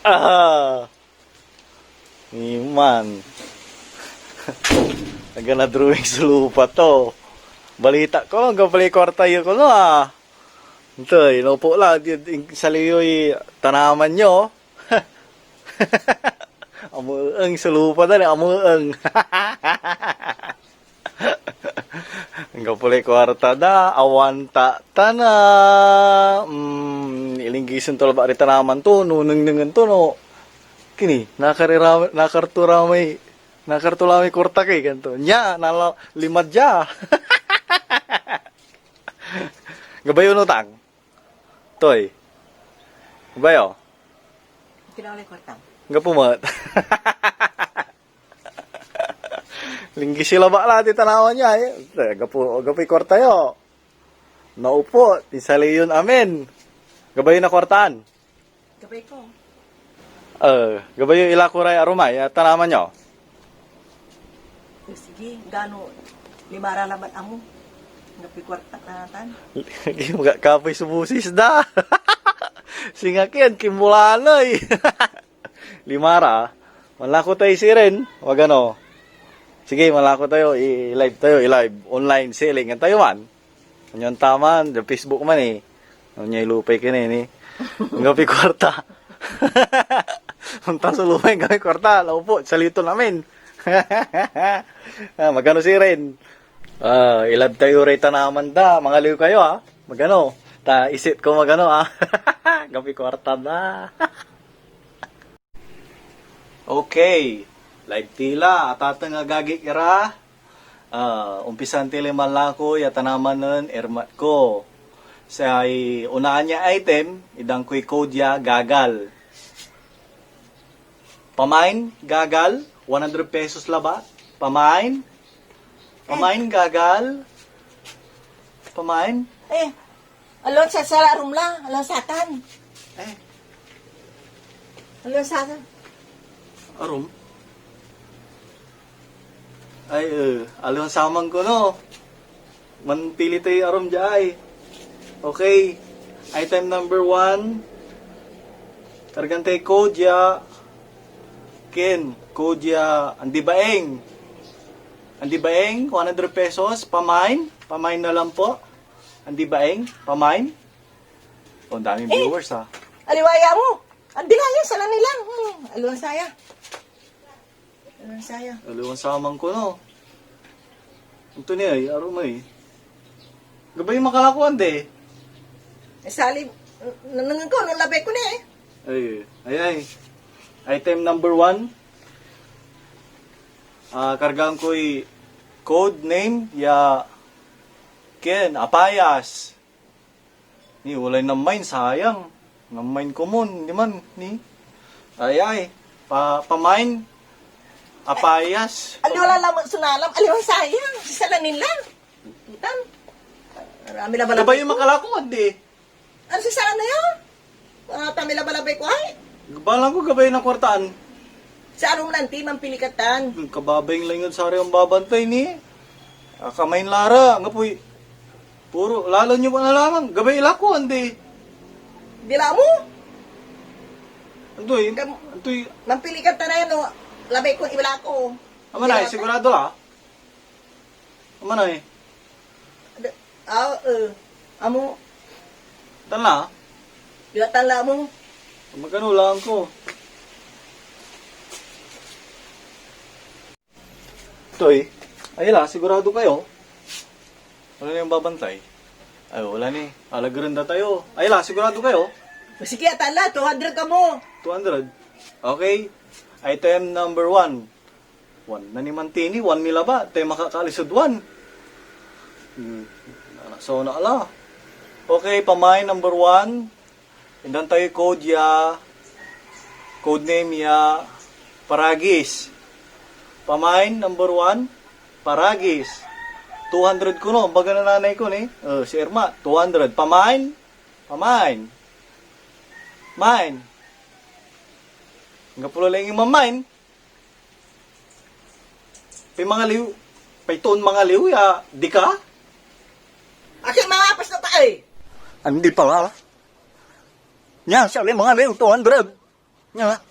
Ah, iman. Nagana drawing sa lupa to. Balita ko, hanggang pala kwarta yun ko no ah. Ito, inupo lang. Sa liyo'y tanaman nyo. Amuang sa lupa na, amuang. Hanggang pala kwarta na, awanta tana. Ilinggisan to ba rin tanaman to, nunang to no. Kini, nakarturamay kwarta kay ganto. Nya, limad dya. Gabayo no tang. Toy. Gabayo. Kinawalay kwartang. Gapumat. Linggi sila ba la ti tanawan niya eh. Gapoy kwarta yo. Naupo, ti saliyon amen. Gabayo na kwartaan. Gabay ko. Gabayo ilakuray arumay tanaman nyo. Sige, gano limara laban amo. Ngapi kwarta natan. Mga kapoy subusis da. Singakin, kimulanay. Limara. Malako tayo si Ren. Wag ano. Sige, malako tayo. I-live tayo. I-live. Online selling. Yan tayo man. Yan taman. Sa Facebook man eh. Yan lupay ka na eh. Ngapi kwarta. Punta sa lupay. Ngapi kwarta. Laupo. Salito namin. Magano si Ren. I-live tayo rita naman da. Mga liw kayo ha. Magano. Isip ko magano ha. Ngapi kwarta na. Okay. Live tila. Atatang agagik ira. Umpisan tila malako. Yatanaman nun. Ermat ko. Sa unaan niya item. Idang ko'y code ya. Gagal. Pamain. Gagal. 100 pesos laba. Pamain. Pamain. Gagal. Pamain. Alon sa sararum la. Alon satan. Alon satan. Arum? Ay, alon samang ko no. Manpili tayo arum jay. Okay. Item number 1. Targan tayo code ya. Ken. Code ya. Andi baeng. Andi baeng. 100 pesos. Pamain. Pamain na lang po. Andi baeng. Pamain. Oh, ang daming viewers ha. Aliwaya mo. Andi layo sa nilang. Alon saya. Alon saya. Alon samang ko no. Ito niya ay. Arum ay. Gabay makalakuan de. Salib. Nangan ko. Nung labay ko na eh. Ay. Item number 1. Kargaan ko'y code name ya Ken Apayas. Ni walay na mine sayang. Na mine common di man ni. Ay. Pamain Apayas. Aliwala lamang sunalam. Aliwang sayang. Sisalanin lang. Itan. Marami na balabay Gabay makalakuan de. Ano sisalan na yun? Tamila balabay ko ay. Balang ko gabay ng kwartaan. Sa anong nanti, mampilikatan. Kababayng lang yun sa ang babantay ni. Kamain lara. Nga po'y. Puro. Lalo nyo pa na lamang. Gabay ilako. Andi. Dila mo. Antoy. Mampilikatan na yun. Labay ko, ibala ko. Amanay. Sigurado la. Amanay. Amo. Tanla. Bilatan la mo. Magkano lang ko. Toy. Ayala. Sigurado kayo. Wala na yung babantay. Ay, wala ni. Alagrinda tayo. Ayala. Sigurado kayo. Sige, atala. 200 ka mo. 200. Okay. Item number 1. 1 na ni Mantini. 1 nila ba? Tayo makakalisod 1. So, naala. Okay. Pamain number 1. Indan tayo code ya. Code name ya. Paragis. Pamain number 1. Paragis. 200 ko no. Baga na nanay ko ni. Si Irma. 200. Pamain. Pamain. Mine. Nga pula lang yung mamain. Pay mga liw. Pay tuon mga liw ya. Di ka? Aking mga apas na tayo. Hindi pala. Nya, siya mga liw. 200. Nga,